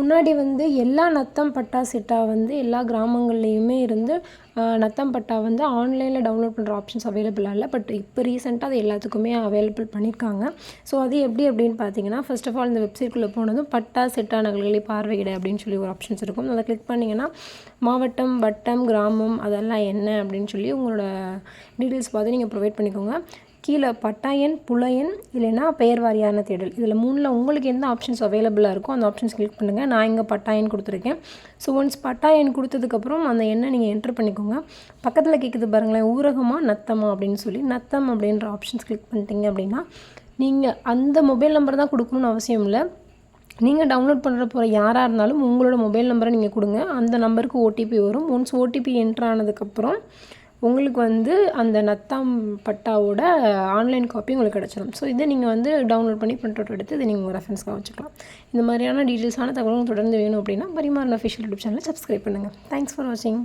முன்னாடி வந்து எல்லா நத்தம் பட்டா சிட்டா வந்து எல்லா கிராமங்கள்லேயுமே இருந்து நத்தம் பட்டா வந்து ஆன்லைனில் டவுன்லோட் பண்ணுற ஆப்ஷன்ஸ் அவைலபிளாக இல்லை. பட் இப்போ ரீசெண்டாக அது எல்லாத்துக்குமே அவைலபிள் பண்ணியிருக்காங்க. ஸோ அது எப்படி அப்படின்னு பார்த்தீங்கன்னா, ஃபர்ஸ்ட் ஆஃப் ஆல் இந்த வெப்சைட்குள்ளே போனதும் பட்டா சிட்டா நகல்களை பார்வையிட அப்படின்னு சொல்லி ஒரு ஆப்ஷன்ஸ் இருக்கும். அதை கிளிக் பண்ணிங்கன்னா மாவட்டம், வட்டம், கிராமம் அதெல்லாம் என்ன அப்படின்னு சொல்லி உங்களோட டீட்டெயில்ஸ் பார்த்து நீங்கள் ப்ரொவைட் பண்ணிக்கோங்க. கீழே பட்டா எண், புல எண், இல்லைன்னா பெயர் வாரியான தேடல், இதில் 3ல் உங்களுக்கு எந்த ஆப்ஷன்ஸ் அவைலபிளாக இருக்கோ அந்த ஆப்ஷன்ஸ் கிளிக் பண்ணுங்கள். நான் இங்கே பட்டா எண் கொடுத்துருக்கேன். ஸோ ஒன்ஸ் பட்டா எண் கொடுத்ததுக்கப்புறம் அந்த எண்ணை நீங்கள் என்ட்ரு பண்ணிக்கோங்க. பக்கத்தில் கேட்குது பாருங்களேன், ஊரகமா நத்தமா அப்படின்னு சொல்லி. நத்தம் அப்படின்ற ஆப்ஷன்ஸ் கிளிக் பண்ணிட்டீங்க அப்படின்னா நீங்கள் அந்த மொபைல் நம்பர் தான் கொடுக்கணும்னு அவசியம் இல்லை. நீங்கள் டவுன்லோட் பண்ணுற போகிற யாராக இருந்தாலும் உங்களோட மொபைல் நம்பரை நீங்கள் கொடுங்க. அந்த நம்பருக்கு ஓடிபி வரும். ஒன்ஸ் ஓடிபி என்ட்ரு ஆனதுக்கப்புறம் உங்களுக்கு வந்து அந்த நத்தம் பட்டாவோட ஆன்லைன் காப்பி உங்களுக்கு கிடச்சிடும். ஸோ இதை நீங்கள் வந்து டவுன்லோட் பண்ணி பிரிண்ட் அவுட் எடுத்து இதை நீங்கள் ரெஃபரன்ஸ்க்காக வச்சுக்கலாம். இந்த மாதிரியான டீட்டெயில்ஸான தகவலும் தொடர்ந்து வேணும் அப்படின்னா பரிமாறன் அஃபிஷியல் யூடியூப் சேனலை சப்ஸ்கிரைப் பண்ணுங்கள். தேங்க்ஸ் ஃபார் வாட்சிங்.